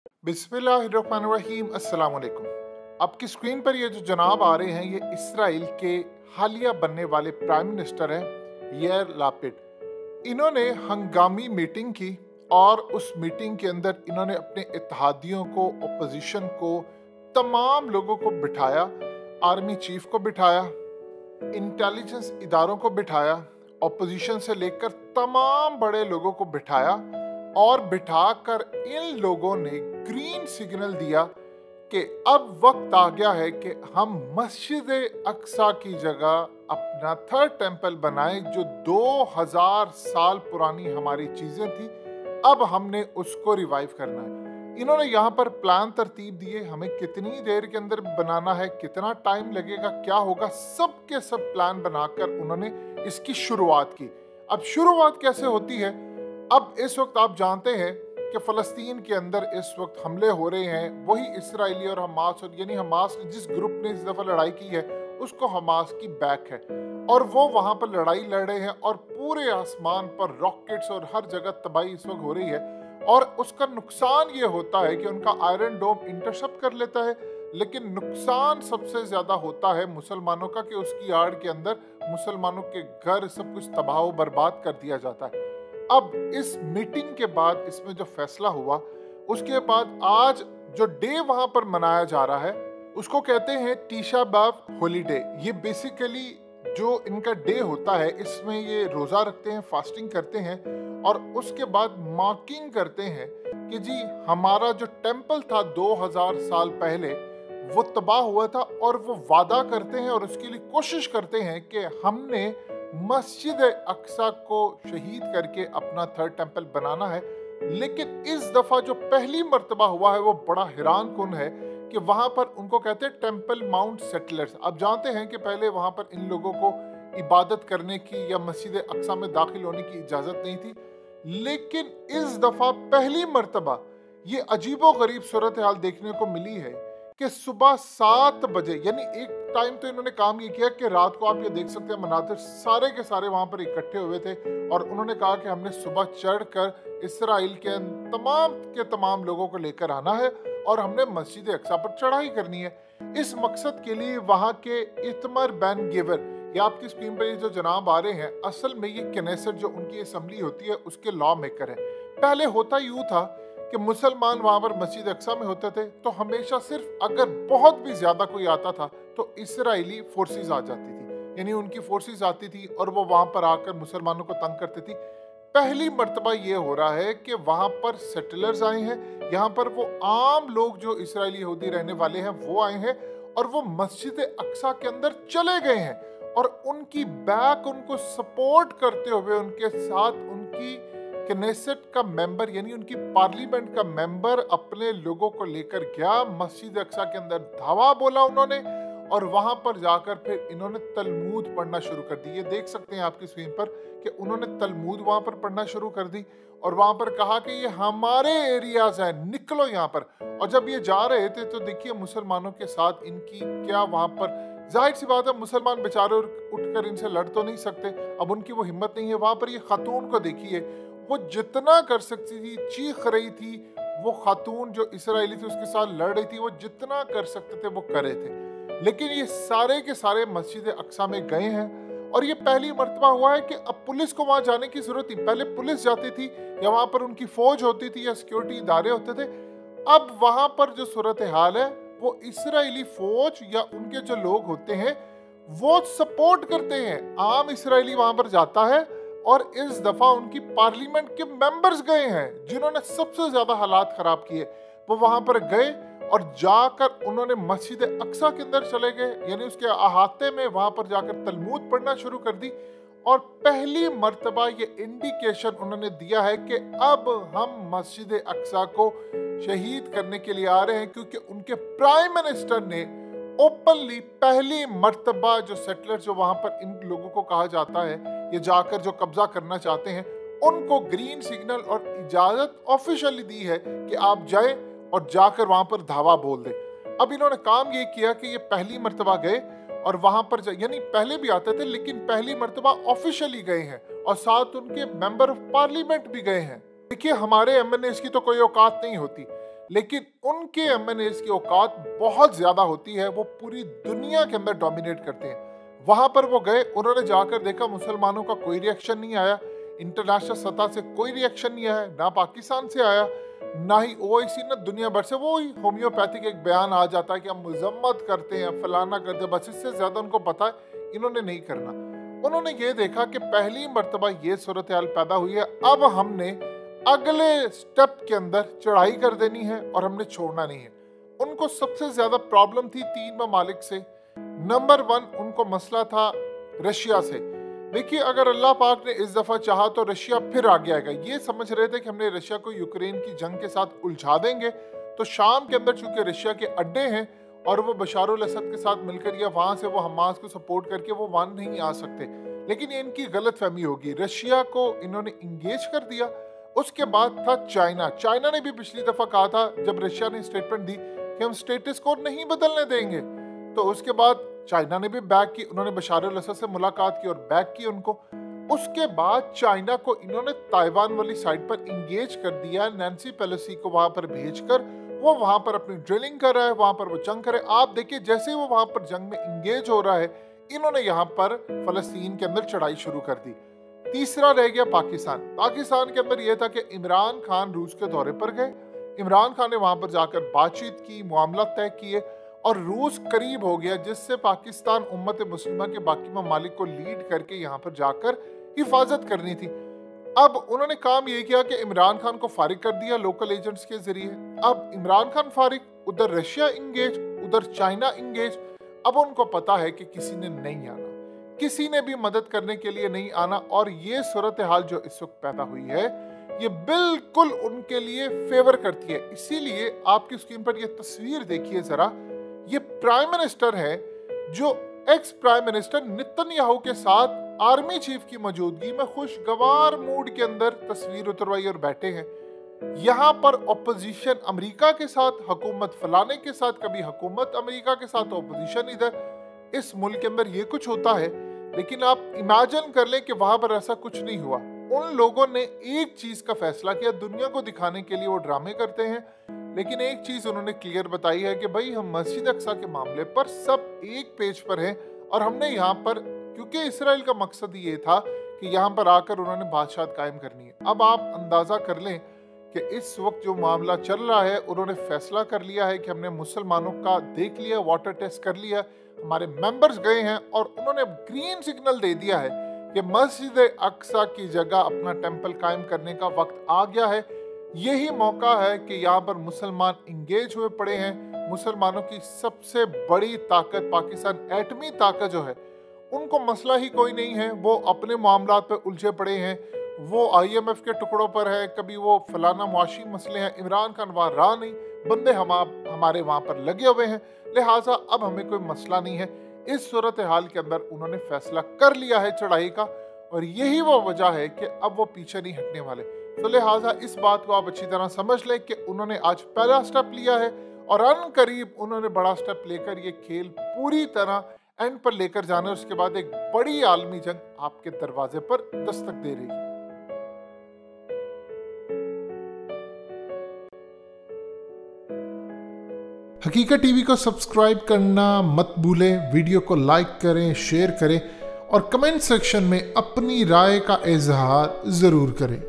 बिस्मिल्लाहिर्रहमानिर्रहीम, अस्सलाम वालेकुम। आपकी स्क्रीन पर ये जो जनाब आ रहे हैं, ये इसराइल के हालिया बनने वाले प्राइम मिनिस्टर हैं, यार लापिड। इन्होंने हंगामी मीटिंग की और उस मीटिंग के अंदर इन्होंने अपने इत्तेहादियों को, अपोजिशन को, तमाम लोगों को बिठाया। आर्मी चीफ को बिठाया, इंटेलिजेंस इदारों को बिठाया, अपोजिशन से लेकर तमाम बड़े लोगों को बिठाया और बिठाकर इन लोगों ने ग्रीन सिग्नल दिया कि अब वक्त आ गया है कि हम मस्जिद अक्सा की जगह अपना थर्ड टेंपल बनाएं, जो 2000 साल पुरानी हमारी चीजें थी, अब हमने उसको रिवाइव करना है। इन्होंने यहाँ पर प्लान तरतीब दिए, हमें कितनी देर के अंदर बनाना है, कितना टाइम लगेगा, क्या होगा, सब के सब प्लान बनाकर उन्होंने इसकी शुरुआत की। अब शुरुआत कैसे होती है? अब इस वक्त आप जानते हैं कि फ़लस्तीन के अंदर इस वक्त हमले हो रहे हैं, वही इसराइली और हमास, और यानी हमास ने जिस ग्रुप ने इस दफ़ा लड़ाई की है उसको हमास की बैक है और वो वहाँ पर लड़ाई लड़ रहे हैं और पूरे आसमान पर रॉकेट्स और हर जगह तबाही इस वक्त हो रही है। और उसका नुकसान ये होता है कि उनका आयरन डोम इंटरसेप्ट कर लेता है, लेकिन नुकसान सबसे ज़्यादा होता है मुसलमानों का कि उसकी आड़ के अंदर मुसलमानों के घर सब कुछ तबाह बर्बाद कर दिया जाता है। अब इस मीटिंग के बाद इसमें जो फैसला हुआ, उसके बाद आज जो डे वहां पर मनाया जा रहा है उसको कहते हैं टीशा बाव हॉलीडे। ये बेसिकली जो इनका डे होता है, इसमें ये रोजा रखते हैं, फास्टिंग करते हैं और उसके बाद मार्किंग करते हैं कि जी हमारा जो टेंपल था 2000 साल पहले वो तबाह हुआ था, और वो वादा करते हैं और उसके लिए कोशिश करते हैं कि हमने मस्जिद अक्सा को शहीद करके अपना थर्ड टेंपल बनाना है। लेकिन इस दफा जो पहली मर्तबा हुआ है वो बड़ा हैरान कुन है कि वहां पर उनको कहते हैं टेंपल माउंट सेटलर्स। आप जानते हैं कि पहले वहां पर इन लोगों को इबादत करने की या मस्जिद अक्सा में दाखिल होने की इजाजत नहीं थी, लेकिन इस दफा पहली मर्तबा ये अजीबो गरीब सूरत हाल देखने को मिली है कि सुबह 7 बजे, यानी एक टाइम तो इन्होंने काम ये किया कि रात को आप ये देख सकते हैं मनाजिर सारे के सारे वहां पर इकट्ठे हुए थे और उन्होंने कहा कि हमने सुबह चढ़कर इसराइल के तमाम लोगों को लेकर आना है और हमने मस्जिद अक्सा पर चढ़ाई करनी है। इस मकसद के लिए वहां के इतमर बैन गिवर, या आपकी स्क्रीन पर ये जो जनाब आ रहे हैं, असल में ये कनेसेट जो उनकी असम्बली होती है उसके लॉ मेकर है। पहले होता यूं था कि मुसलमान वहां पर मस्जिद अक्सा में होते थे तो हमेशा सिर्फ अगर बहुत भी ज्यादा कोई आता था तो इसराइली फोर्सेस आ जाती थी, यानी उनकी फोर्सेस आती थी और वो वहां पर आकर मुसलमानों को तंग करती थी। पहली मर्तबा ये हो रहा है कि वहां पर सेटलर्स आए हैं, यहाँ पर वो आम लोग जो इसराइली यहूदी रहने वाले हैं वो आए हैं और वो मस्जिद अक्सा के अंदर चले गए हैं और उनकी बैक, उनको सपोर्ट करते हुए उनके साथ उनकी कनेसेट का मेंबर, यानी उनकी पार्लियामेंट का मेंबर अपने लोगों को लेकर गया। मस्जिद अक्सा के अंदर धावा बोला उन्होंने और वहां पर जाकर फिर इन्होंने तलमूद पढ़ना शुरू कर दी। ये देख सकते हैं आपकी स्क्रीन पर कि उन्होंने तलमूद वहां पर पढ़ना शुरू कर दी और वहां पर कहा कि ये हमारे एरियाज हैं, निकलो यहाँ पर। और जब ये जा रहे थे तो देखिए मुसलमानों के साथ इनकी क्या, वहां पर जाहिर सी बात है मुसलमान बेचारे उठकर इनसे लड़ तो नहीं सकते, अब उनकी वो हिम्मत नहीं है। वहां पर ये खातून को देखिए, वो जितना कर सकती थी चीख रही थी। वो खातून जो इसराइली थी उसके साथ लड़ रही थी, वो जितना कर सकते थे वो कर रहे थे। लेकिन ये सारे के सारे मस्जिद अक्सा में गए हैं और ये पहली मर्तबा हुआ है कि अब पुलिस को वहां जाने की जरूरत नहीं। पहले पुलिस जाती थी या वहां पर उनकी फौज होती थी या सिक्योरिटी इदारे होते थे। अब वहां पर जो सूरत हाल है वो इसराइली फौज या उनके जो लोग होते हैं वो सपोर्ट करते हैं। आम इसराइली वहां पर जाता है और इस दफा उनकी पार्लियामेंट के मेंबर्स गए हैं जिन्होंने सबसे ज्यादा हालात खराब किए। वो वहां पर गए और जाकर उन्होंने मस्जिद अक्सा के अंदर चले गए, यानी उसके अहाते में वहां पर जाकर तलमूद पढ़ना शुरू कर दी। और पहली मर्तबा ये इंडिकेशन उन्होंने दिया है कि अब हम मस्जिद अक्सा को शहीद करने के लिए आ रहे हैं, क्योंकि उनके प्राइम मिनिस्टर ने ओपनली पहली मर्तबा जो सेटलर जो वहां पर इन लोगों को कहा जाता है ये जाकर जो कब्जा करना चाहते हैं उनको ग्रीन सिग्नल और इजाजत ऑफिशियली दी है कि आप जाए और जाकर वहां पर धावा बोल दे। अब इन्होंने काम ये किया कि ये पहली मर्तबा गए और वहां पर यानी पहले भी आते थे लेकिन पहली मर्तबा ऑफिशियली गए हैं और साथ उनके मेंबर ऑफ पार्लियामेंट भी गए हैं। देखिए हमारे एमएनएस की तो कोई औकात नहीं होती, लेकिन उनके एमएनएस की औकात बहुत ज्यादा होती है, वो पूरी दुनिया के अंदर डोमिनेट करते हैं। वहां पर वो गए, उन्होंने जाकर देखा मुसलमानों का कोई रिएक्शन नहीं आया, इंटरनेशनल सतह से कोई रिएक्शन नहीं आया, ना पाकिस्तान से आया, ना ही ओआईसी, ना दुनिया भर से। वो ही होम्योपैथिक एक बयान आ जाता है कि हम मजम्मत करते हैं, फलाना करते हैं, बस इससे ज्यादा उनको पता है इन्होंने नहीं करना। उन्होंने ये देखा कि पहली मर्तबा ये सूरत हाल पैदा हुई है, अब हमने अगले स्टेप के अंदर चढ़ाई कर देनी है और हमने छोड़ना नहीं है। उनको सबसे ज्यादा प्रॉब्लम थी 3 ममालिक से। नंबर 1 उनको मसला था रशिया से। देखिए, अगर अल्लाह पाक ने इस दफा चाहा तो रशिया फिर आगे आएगा। ये समझ रहे थे कि हमने रशिया को यूक्रेन की जंग के साथ उलझा देंगे, तो शाम के अंदर चूंकि रशिया के अड्डे हैं और वो बशार अल असद के साथ मिलकर या वहां से वो हमास को सपोर्ट करके वो वहां नहीं आ सकते। लेकिन ये इनकी गलत फहमी होगी। रशिया को इन्होंने इंगेज कर दिया। उसके बाद था चाइना। चाइना ने भी पिछली दफा कहा था, जब रशिया ने स्टेटमेंट दी कि हम स्टेटस को नहीं बदलने देंगे, तो उसके बाद चाइना ने भी बैक की। उन्होंने बशार अल असद से मुलाकात की और बैक की उनको। उसके बाद चाइना को इन्होंने ताइवान वाली साइड पर इंगेज कर दिया। नैन्सी पेलोसी को वहां पर भेजकर वो वहां पर अपनी ड्रिलिंग कर रहा है, वहां पर वो जंग कर रहा है। आप देखिए, जैसे वो वहां पर जंग में इंगेज हो रहा है, इन्होंने यहाँ पर फलस्तीन के अंदर चढ़ाई शुरू कर दी। तीसरा रह गया पाकिस्तान। पाकिस्तान के अंदर यह था कि इमरान खान रूस के दौरे पर गए। इमरान खान ने वहां पर जाकर बातचीत की, मामला तय किए और रूस करीब हो गया, जिससे पाकिस्तान उम्मत मुस्लिमा के बाकी ममालिक को लीड करके यहाँ पर जाकर हिफाजत करनी थी। अब उन्होंने काम ये किया कि इमरान खान को फारिग कर दिया लोकल एजेंट्स के जरिए। अब इमरान खान फारिग, उधर रशिया इंगेज, उधर चाइना इंगेज। अब उनको पता है कि किसी ने नहीं आना, किसी ने भी मदद करने के लिए नहीं आना। और ये सूरत हाल जो इस वक्त पैदा हुई है, ये बिल्कुल उनके लिए फेवर करती है। इसीलिए आपकी स्क्रीन पर ये तस्वीर देखिए जरा। ये प्राइम मिनिस्टर है जो एक्स प्राइम मिनिस्टर नेतन्याहू के साथ आर्मी चीफ की मौजूदगी में खुशगवार मूड के अंदर तस्वीर उतरवाई और बैठे हैं। यहाँ पर ऑपोजिशन अमेरिका के साथ, हुकूमत फलाने के साथ, कभी हुकूमत अमेरिका के साथ, ऑपोजिशन इधर। इस मुल्क के अंदर ये कुछ होता है, लेकिन आप इमेजिन कर लें कि वहां पर ऐसा कुछ नहीं हुआ। उन लोगों ने एक चीज का फैसला किया, दुनिया को दिखाने के लिए वो ड्रामे करते हैं, लेकिन एक चीज उन्होंने क्लियर बताई है कि भाई हम मस्जिद अक्सा के मामले पर सब एक पेज पर हैं। और हमने यहाँ पर, क्योंकि इसराइल का मकसद ये था कि यहाँ पर आकर उन्होंने बादशाह कायम करनी है। अब आप अंदाजा कर लें कि इस वक्त जो मामला चल रहा है, उन्होंने फैसला कर लिया है कि हमने मुसलमानों का देख लिया, वाटर टेस्ट कर लिया, हमारे मेंबर्स गए हैं और उन्होंने ग्रीन सिग्नल दे दिया है कि मस्जिद अक्सा की जगह अपना टेंपल कायम करने का वक्त आ गया है। यही मौका है कि यहाँ पर मुसलमान इंगेज हुए पड़े हैं। मुसलमानों की सबसे बड़ी ताकत पाकिस्तान, एटमी ताकत जो है, उनको मसला ही कोई नहीं है। वो अपने मामलात पे उलझे पड़े हैं, वो IMF के टुकड़ों पर है, कभी वो फलाना मुआशी मसले हैं। इमरान खान वहाँ रहा नहीं, बंदे हमारे वहाँ पर लगे हुए हैं, लिहाजा अब हमें कोई मसला नहीं है। इस सूरत हाल के अंदर उन्होंने फैसला कर लिया है चढ़ाई का, और यही वो वजह है कि अब वो पीछे नहीं हटने वाले। तो लिहाजा इस बात को आप अच्छी तरह समझ लें कि उन्होंने आज पहला स्टेप लिया है और अन करीब उन्होंने बड़ा स्टेप लेकर ये खेल पूरी तरह एंड पर लेकर जाना है। उसके बाद एक बड़ी आलमी जंग आपके दरवाजे पर दस्तक दे रही है। हकीकत टीवी को सब्सक्राइब करना मत भूलें, वीडियो को लाइक करें, शेयर करें और कमेंट सेक्शन में अपनी राय का इजहार जरूर करें।